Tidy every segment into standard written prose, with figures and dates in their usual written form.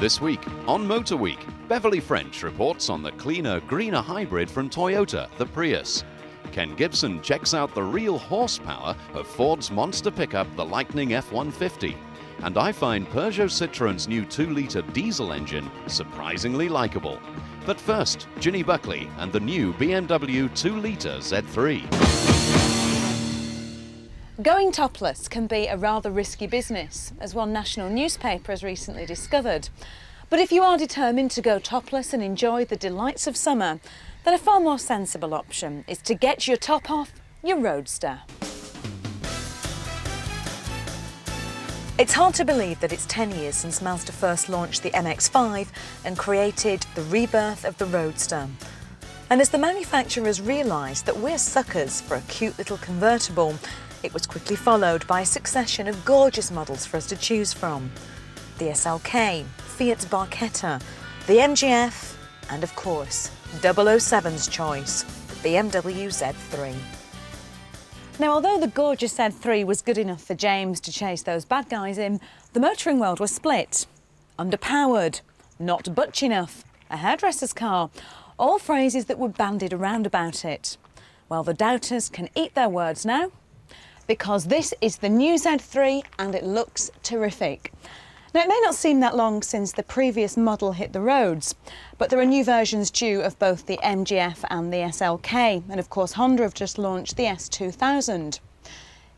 This week on Motor Week, Beverly French reports on the cleaner, greener hybrid from Toyota, the Prius. Ken Gibson checks out the real horsepower of Ford's monster pickup, the Lightening F-150. And I find Peugeot Citroen's new 2-litre diesel engine surprisingly likeable. But first, Ginny Buckley and the new BMW 2-litre Z3. Going topless can be a rather risky business, as one national newspaper has recently discovered. But if you are determined to go topless and enjoy the delights of summer, then a far more sensible option is to get your top off your Roadster. It's hard to believe that it's 10 years since Mazda first launched the MX-5 and created the rebirth of the Roadster. And as the manufacturers realised that we're suckers for a cute little convertible, it was quickly followed by a succession of gorgeous models for us to choose from. The SLK, Fiat's Barchetta, the MGF, and of course, 007's choice, the BMW Z3. Now, although the gorgeous Z3 was good enough for James to chase those bad guys in, the motoring world was split. Underpowered, not butch enough, a hairdresser's car, all phrases that were bandied around about it. Well, the doubters can eat their words now, because this is the new Z3 and it looks terrific. Now, it may not seem that long since the previous model hit the roads, but there are new versions due of both the MGF and the SLK, and of course Honda have just launched the S2000.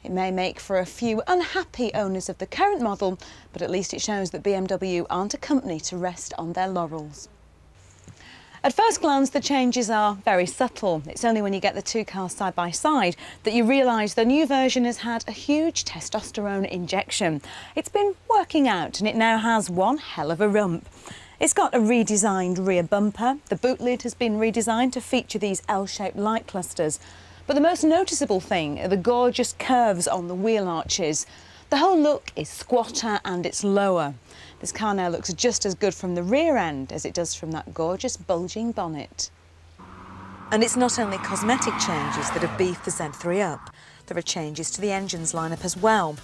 It may make for a few unhappy owners of the current model, but at least it shows that BMW aren't a company to rest on their laurels. At first glance, the changes are very subtle. It's only when you get the two cars side by side that you realise the new version has had a huge testosterone injection. It's been working out and it now has one hell of a rump. It's got a redesigned rear bumper. The boot lid has been redesigned to feature these L-shaped light clusters. But the most noticeable thing are the gorgeous curves on the wheel arches. The whole look is squatter and it's lower. This car now looks just as good from the rear end as it does from that gorgeous bulging bonnet. And it's not only cosmetic changes that have beefed the Z3 up. There are changes to the engines lineup as well.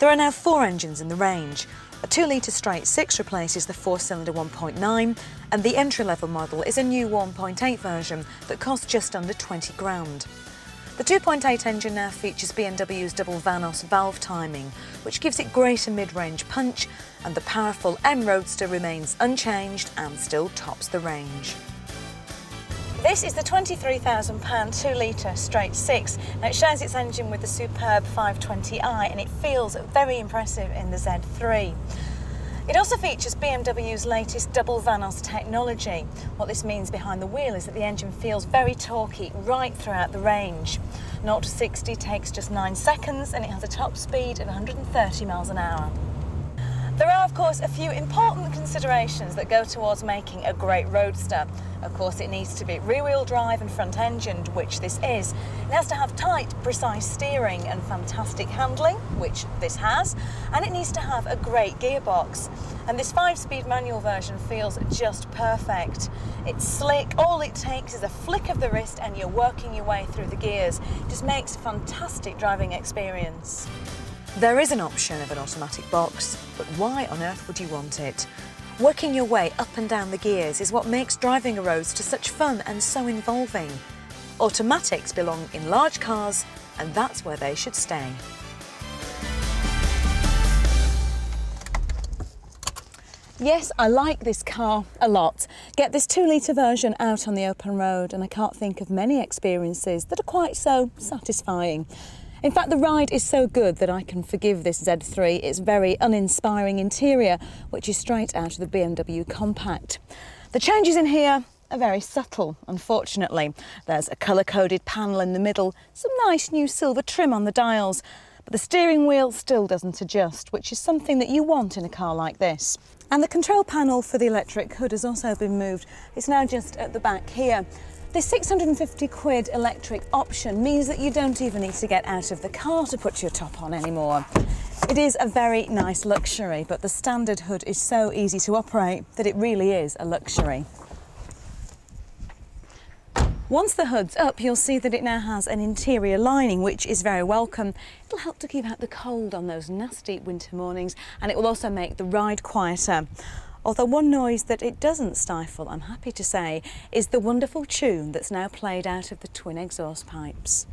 There are now 4 engines in the range. A 2-litre straight 6 replaces the 4-cylinder 1.9, and the entry-level model is a new 1.8 version that costs just under 20 grand. The 2.8 engine now features BMW's double Vanos valve timing, which gives it greater mid-range punch, and the powerful M Roadster remains unchanged and still tops the range. This is the £23,000 2-litre straight 6. Now it shares its engine with the superb 520i and it feels very impressive in the Z3. It also features BMW's latest double Vanos technology. What this means behind the wheel is that the engine feels very torquey right throughout the range. 0 to 60 takes just 9 seconds and it has a top speed of 130 miles an hour. There are, of course, a few important considerations that go towards making a great Roadster. Of course, it needs to be rear-wheel drive and front-engined, which this is. It has to have tight, precise steering and fantastic handling, which this has, and it needs to have a great gearbox. And this 5-speed manual version feels just perfect. It's slick, all it takes is a flick of the wrist and you're working your way through the gears. It just makes a fantastic driving experience. There is an option of an automatic box, but why on earth would you want it? Working your way up and down the gears is what makes driving a Roadster such fun and so involving. Automatics belong in large cars, and that's where they should stay. Yes, I like this car a lot. Get this 2-litre version out on the open road and I can't think of many experiences that are quite so satisfying. In fact, the ride is so good that I can forgive this Z3 its very uninspiring interior, which is straight out of the BMW Compact. The changes in here are very subtle, unfortunately. There's a colour-coded panel in the middle, some nice new silver trim on the dials, but the steering wheel still doesn't adjust, which is something that you want in a car like this. And the control panel for the electric hood has also been moved. It's now just at the back here. This 650 quid electric option means that you don't even need to get out of the car to put your top on anymore. It is a very nice luxury, but the standard hood is so easy to operate that it really is a luxury. Once the hood's up, you'll see that it now has an interior lining, which is very welcome. It'll help to keep out the cold on those nasty winter mornings, and it will also make the ride quieter. Although one noise that it doesn't stifle, I'm happy to say, is the wonderful tune that's now played out of the twin exhaust pipes.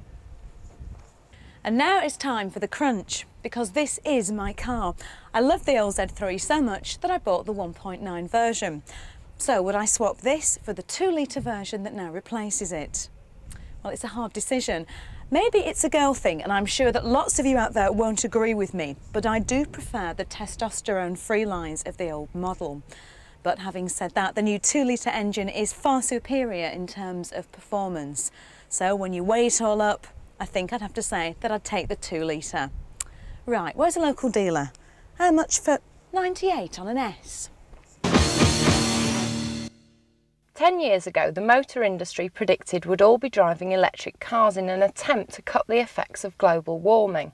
And now it's time for the crunch, because this is my car. I love the old Z3 so much that I bought the 1.9 version. So would I swap this for the 2-litre version that now replaces it? Well, it's a hard decision. Maybe it's a girl thing, and I'm sure that lots of you out there won't agree with me, but I do prefer the testosterone-free lines of the old model. But having said that, the new 2-litre engine is far superior in terms of performance. So when you weigh it all up, I think I'd have to say that I'd take the 2-litre. Right, where's a local dealer? How much for 98 on an S? 10 years ago, the motor industry predicted we'd all be driving electric cars in an attempt to cut the effects of global warming.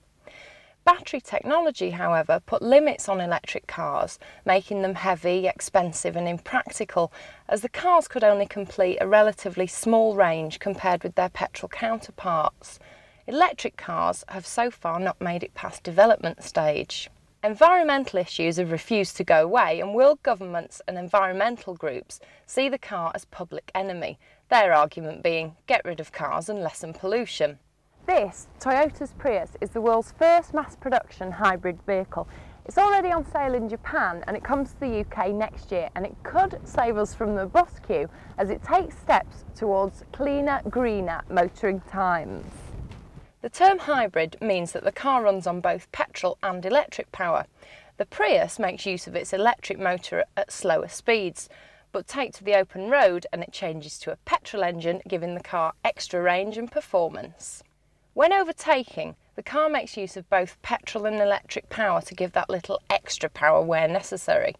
Battery technology, however, put limits on electric cars, making them heavy, expensive and impractical, as the cars could only complete a relatively small range compared with their petrol counterparts. Electric cars have so far not made it past development stage. Environmental issues have refused to go away, and world governments and environmental groups see the car as public enemy, their argument being get rid of cars and lessen pollution. This, Toyota's Prius, is the world's first mass production hybrid vehicle. It's already on sale in Japan and it comes to the UK next year, and it could save us from the bus queue as it takes steps towards cleaner, greener motoring times. The term hybrid means that the car runs on both petrol and electric power. The Prius makes use of its electric motor at slower speeds, but take to the open road and it changes to a petrol engine, giving the car extra range and performance. When overtaking, the car makes use of both petrol and electric power to give that little extra power where necessary.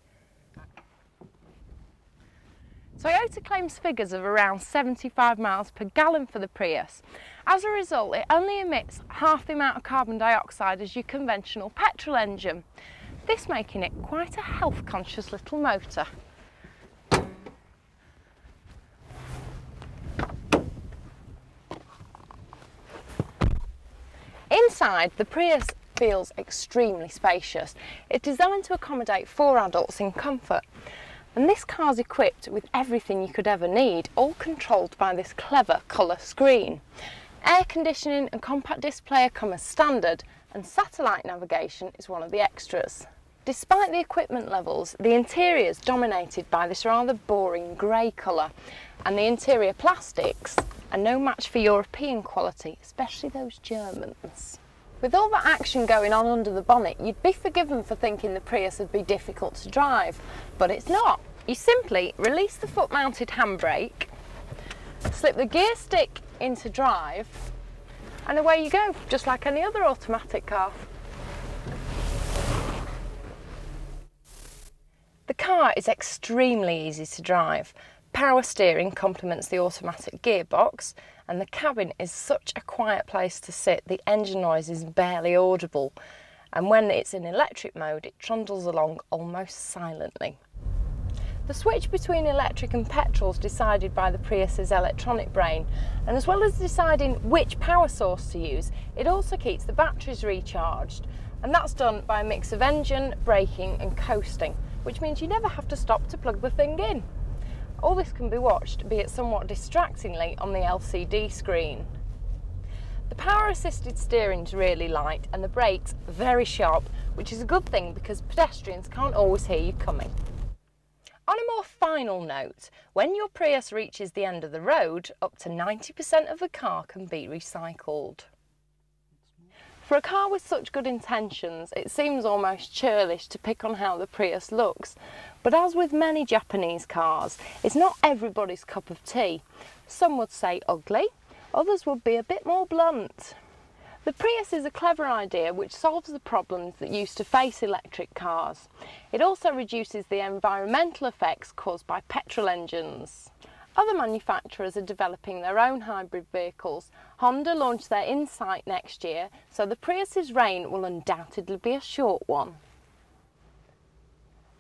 Toyota claims figures of around 75 miles per gallon for the Prius. As a result, it only emits half the amount of carbon dioxide as your conventional petrol engine, this making it quite a health-conscious little motor. Inside, the Prius feels extremely spacious. It's designed to accommodate 4 adults in comfort. And this car's equipped with everything you could ever need, all controlled by this clever colour screen. Air conditioning and compact display come as standard, and satellite navigation is one of the extras. Despite the equipment levels, the interior is dominated by this rather boring grey colour, and the interior plastics are no match for European quality, especially those Germans. With all that action going on under the bonnet, you'd be forgiven for thinking the Prius would be difficult to drive, but it's not. You simply release the foot-mounted handbrake, slip the gear stick into drive, and away you go, just like any other automatic car. The car is extremely easy to drive. Power steering complements the automatic gearbox, and the cabin is such a quiet place to sit, the engine noise is barely audible, and when it's in electric mode it trundles along almost silently. The switch between electric and petrol is decided by the Prius's electronic brain, and as well as deciding which power source to use, it also keeps the batteries recharged, and that's done by a mix of engine, braking and coasting, which means you never have to stop to plug the thing in. All this can be watched, be it somewhat distractingly, on the LCD screen. The power-assisted steering is really light and the brakes very sharp, which is a good thing because pedestrians can't always hear you coming. On a more final note, when your Prius reaches the end of the road, up to 90% of the car can be recycled. For a car with such good intentions, it seems almost churlish to pick on how the Prius looks, but as with many Japanese cars, it's not everybody's cup of tea. Some would say ugly, others would be a bit more blunt. The Prius is a clever idea which solves the problems that used to face electric cars. It also reduces the environmental effects caused by petrol engines. Other manufacturers are developing their own hybrid vehicles. Honda launched their Insight next year, so the Prius's reign will undoubtedly be a short one.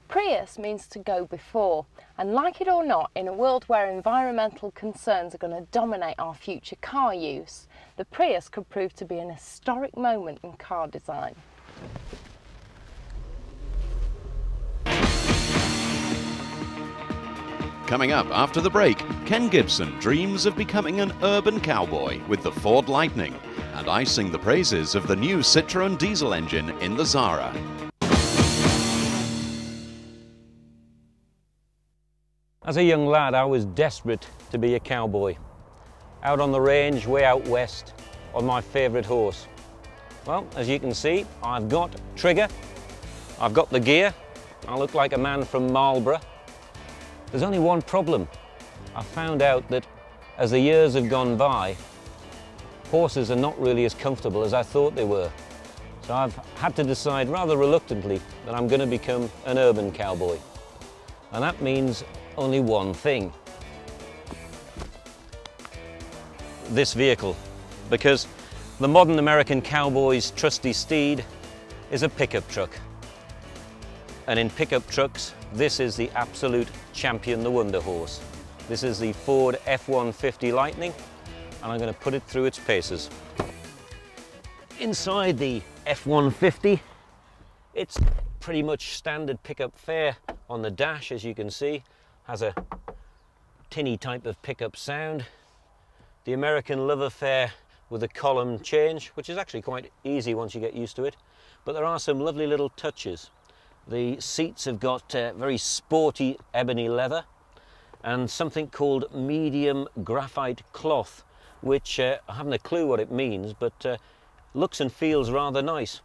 Prius means to go before, and like it or not, in a world where environmental concerns are going to dominate our future car use, the Prius could prove to be an historic moment in car design. Coming up after the break, Ken Gibson dreams of becoming an urban cowboy with the Ford Lightning, and I sing the praises of the new Citroen diesel engine in the Zara. As a young lad, I was desperate to be a cowboy. Out on the range, way out west, on my favourite horse. Well, as you can see, I've got trigger, I've got the gear, I look like a man from Marlborough. There's only one problem. I found out that as the years have gone by, horses are not really as comfortable as I thought they were. So I've had to decide rather reluctantly that I'm going to become an urban cowboy. And that means only one thing. This vehicle, because the modern American cowboy's trusty steed is a pickup truck. And in pickup trucks, this is the absolute champion, the wonder horse. This is the Ford F-150 Lightning, and I'm going to put it through its paces. Inside the F-150, it's pretty much standard pickup fare on the dash, as you can see. Has a tinny type of pickup sound. The American love affair with a column change, which is actually quite easy once you get used to it. But there are some lovely little touches. The seats have got very sporty ebony leather and something called medium graphite cloth, which I haven't a clue what it means, but looks and feels rather nice.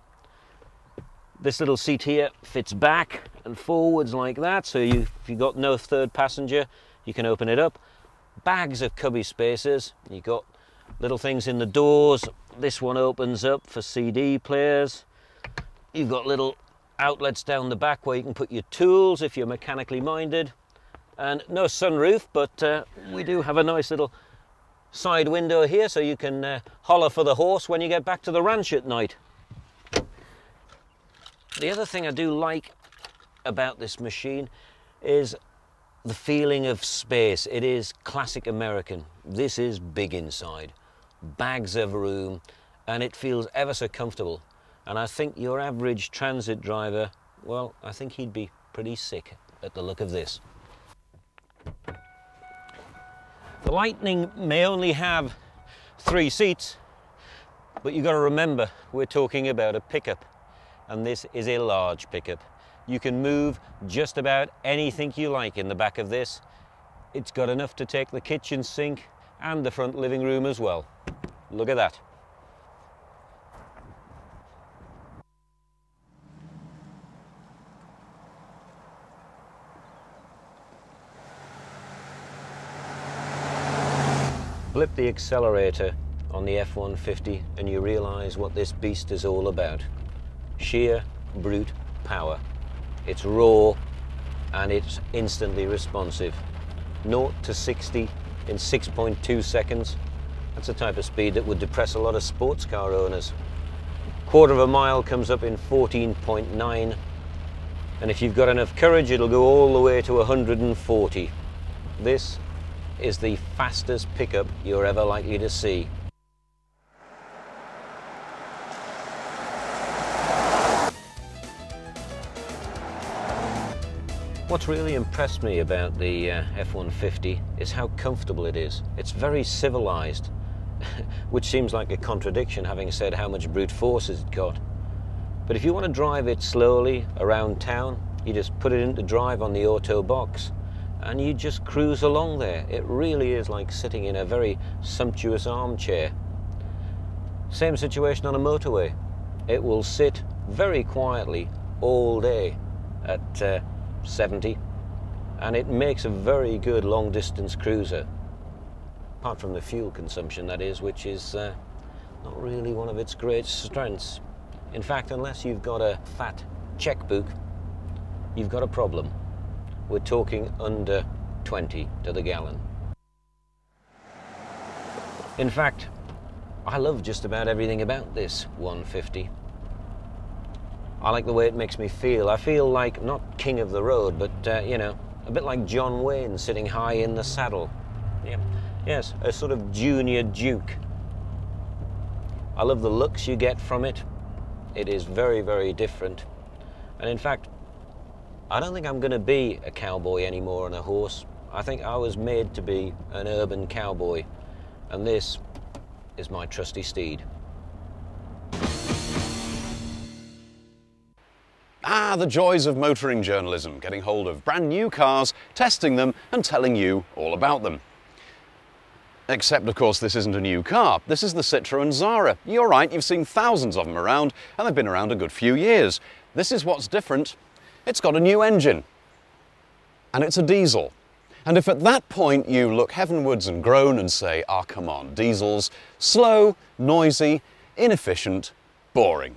This little seat here fits back and forwards like that, so if you've got no third passenger, you can open it up. Bags of cubby spaces. You've got little things in the doors. This one opens up for CD players. You've got little outlets down the back where you can put your tools if you're mechanically minded. And no sunroof, but we do have a nice little side window here, so you can holler for the horse when you get back to the ranch at night. The other thing I do like about this machine is the feeling of space. It is classic American. This is big inside, bags of room, and it feels ever so comfortable. And I think your average transit driver, well, I think he'd be pretty sick at the look of this. The Lightning may only have 3 seats, but you've got to remember we're talking about a pickup. And this is a large pickup. You can move just about anything you like in the back of this. It's got enough to take the kitchen sink and the front living room as well. Look at that. Flip the accelerator on the F-150 and you realise what this beast is all about. Sheer brute power. It's raw and it's instantly responsive. 0 to 60 in 6.2 seconds. That's the type of speed that would depress a lot of sports car owners. Quarter of a mile comes up in 14.9, and if you've got enough courage it'll go all the way to 140. This is the fastest pickup you're ever likely to see. What's really impressed me about the F-150 is how comfortable it is. It's very civilized, which seems like a contradiction having said how much brute force it's got. But if you want to drive it slowly around town, you just put it into drive on the auto box and you just cruise along there. It really is like sitting in a very sumptuous armchair. Same situation on a motorway. It will sit very quietly all day at 70, and it makes a very good long distance cruiser, apart from the fuel consumption, that is, which is not really one of its great strengths. In fact, unless you've got a fat checkbook, you've got a problem. We're talking under 20 to the gallon. In fact, I love just about everything about this 150. I like the way it makes me feel. I feel like, not king of the road, but, you know, a bit like John Wayne sitting high in the saddle. Yeah. Yes, a sort of junior duke. I love the looks you get from it. It is very, very different. And in fact, I don't think I'm going to be a cowboy anymore on a horse. I think I was made to be an urban cowboy, and this is my trusty steed. Ah, the joys of motoring journalism, getting hold of brand new cars, testing them and telling you all about them. Except, of course, this isn't a new car. This is the Citroen Zara. You're right, you've seen thousands of them around, and they've been around a good few years. This is what's different. It's got a new engine. And it's a diesel. And if at that point you look heavenwards and groan and say, "Ah, come on, diesels, slow, noisy, inefficient, boring."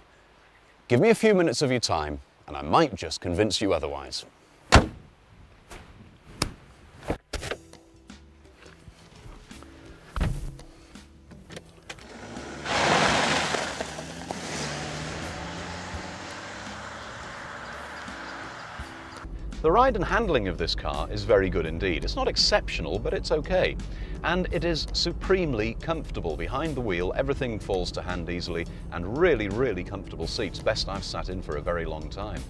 Give me a few minutes of your time, and I might just convince you otherwise. The ride and handling of this car is very good indeed. It's not exceptional, but it's okay. And it is supremely comfortable. Behind the wheel, everything falls to hand easily, and really, really comfortable seats. Best I've sat in for a very long time.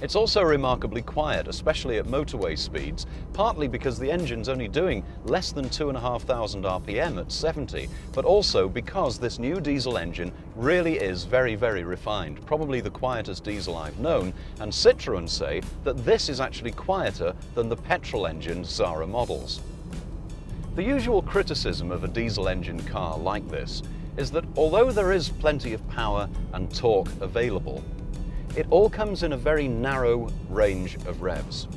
It's also remarkably quiet, especially at motorway speeds, partly because the engine's only doing less than 2,500 RPM at 70, but also because this new diesel engine really is very, very refined, probably the quietest diesel I've known, and Citroen say that this is actually quieter than the petrol engine Zara models. The usual criticism of a diesel engine car like this is that although there is plenty of power and torque available, it all comes in a very narrow range of revs.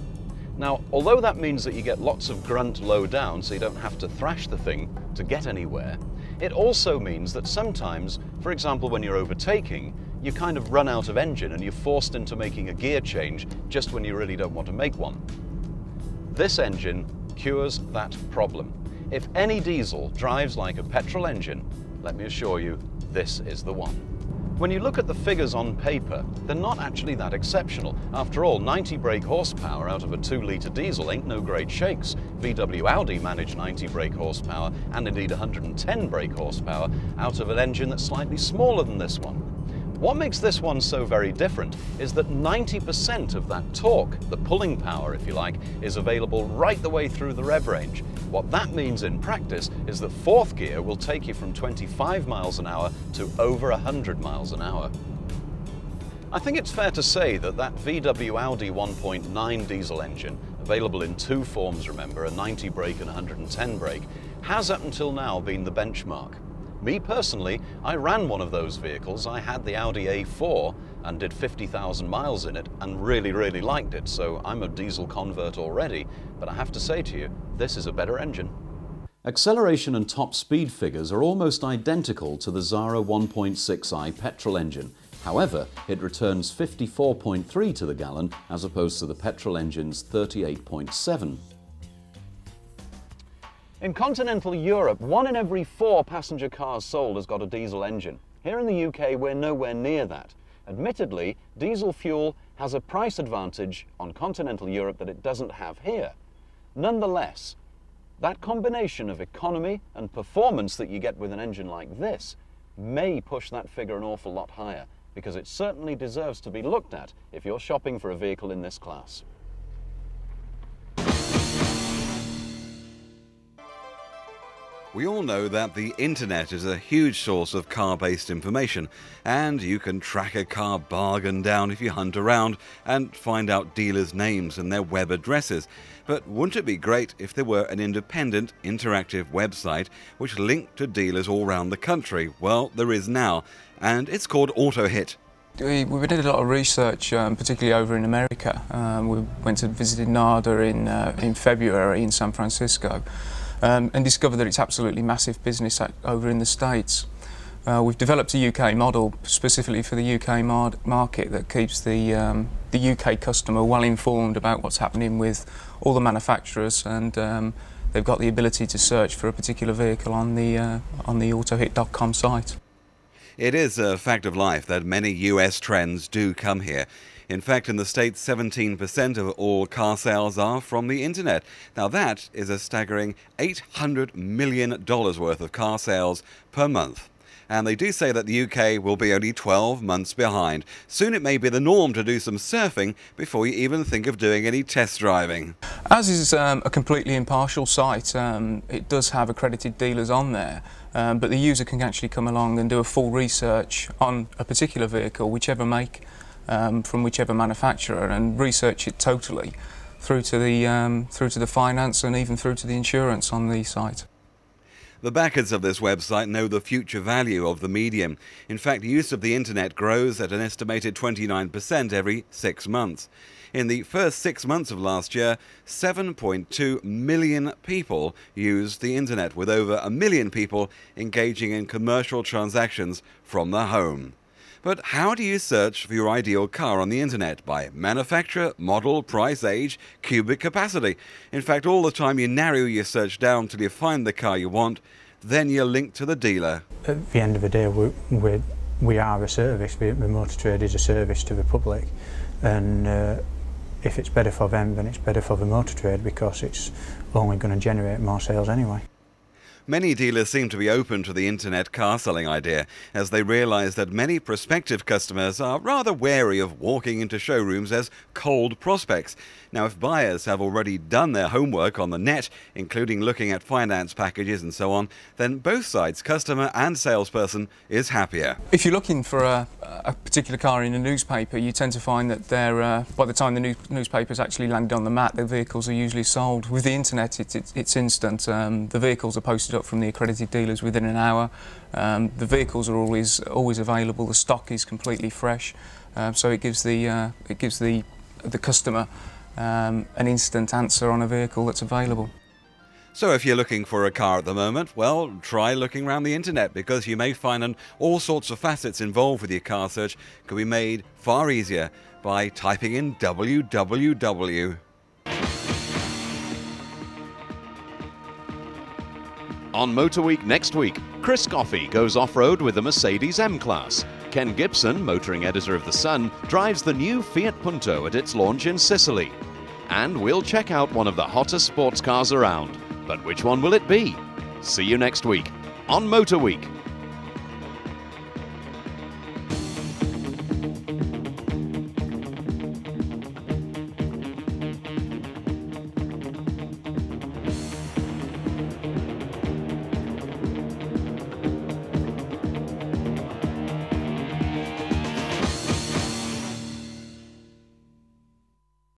Now, although that means that you get lots of grunt low down, so you don't have to thrash the thing to get anywhere, it also means that sometimes, for example, when you're overtaking, you kind of run out of engine and you're forced into making a gear change just when you really don't want to make one. This engine cures that problem. If any diesel drives like a petrol engine, let me assure you, this is the one. When you look at the figures on paper, they're not actually that exceptional. After all, 90 brake horsepower out of a 2-litre diesel ain't no great shakes. VW Audi managed 90 brake horsepower and indeed 110 brake horsepower out of an engine that's slightly smaller than this one. What makes this one so very different is that 90% of that torque, the pulling power if you like, is available right the way through the rev range. What that means in practice is that fourth gear will take you from 25 miles an hour to over 100 miles an hour. I think it's fair to say that that VW Audi 1.9 diesel engine, available in two forms remember, a 90 brake and 110 brake, has up until now been the benchmark. Me personally, I ran one of those vehicles. I had the Audi A4 and did 50,000 miles in it and really, really liked it. So I'm a diesel convert already, but I have to say to you, this is a better engine. Acceleration and top speed figures are almost identical to the Zara 1.6i petrol engine. However, it returns 54.3 to the gallon as opposed to the petrol engine's 38.7. In continental Europe, 1 in every 4 passenger cars sold has got a diesel engine. Here in the UK, we're nowhere near that. Admittedly, diesel fuel has a price advantage on continental Europe that it doesn't have here. Nonetheless, that combination of economy and performance that you get with an engine like this may push that figure an awful lot higher, because it certainly deserves to be looked at if you're shopping for a vehicle in this class. We all know that the internet is a huge source of car-based information, and you can track a car bargain down if you hunt around and find out dealers' names and their web addresses. But wouldn't it be great if there were an independent, interactive website which linked to dealers all around the country? Well, there is now, and it's called Autohit. We did a lot of research, particularly over in America. We went and visited NADA in February in San Francisco. And discovered that it's absolutely massive business over in the States. We've developed a UK model specifically for the UK market that keeps the UK customer well informed about what's happening with all the manufacturers, and they've got the ability to search for a particular vehicle on the autohit.com site. It is a fact of life that many US trends do come here. In fact, in the States, 17% of all car sales are from the internet. Now that is a staggering $800 million worth of car sales per month. And they do say that the UK will be only 12 months behind. Soon it may be the norm to do some surfing before you even think of doing any test driving. As is a completely impartial site, it does have accredited dealers on there, but the user can actually come along and do a full research on a particular vehicle, whichever make, from whichever manufacturer, and research it totally through to the finance and even through to the insurance on the site. The backers of this website know the future value of the medium. In fact, use of the internet grows at an estimated 29% every 6 months. In the first 6 months of last year, 7.2 million people used the internet, with over 1 million people engaging in commercial transactions from the home. But how do you search for your ideal car on the internet? By manufacturer, model, price, age, cubic capacity. In fact, all the time you narrow your search down till you find the car you want, then you're linked to the dealer. At the end of the day, we are a service. The motor trade is a service to the public, and if it's better for them, then it's better for the motor trade, because it's only going to generate more sales anyway. Many dealers seem to be open to the internet car selling idea, as they realise that many prospective customers are rather wary of walking into showrooms as cold prospects. Now, if buyers have already done their homework on the net, including looking at finance packages and so on, then both sides, customer and salesperson, is happier. If you're looking for a particular car in a newspaper, you tend to find that by the time the newspaper's actually landed on the mat, the vehicles are usually sold. With the internet, it's instant. The vehicles are posted up from the accredited dealers within an hour. The vehicles are always available. The stock is completely fresh, so it gives the customer an instant answer on a vehicle that's available. So if you're looking for a car at the moment, well, try looking around the internet, because you may find that all sorts of facets involved with your car search can be made far easier by typing in www. On Motor Week next week, Chris Coffey goes off-road with the Mercedes M-Class. Ken Gibson, motoring editor of The Sun, drives the new Fiat Punto at its launch in Sicily. And we'll check out one of the hottest sports cars around. But which one will it be? See you next week on Motor Week.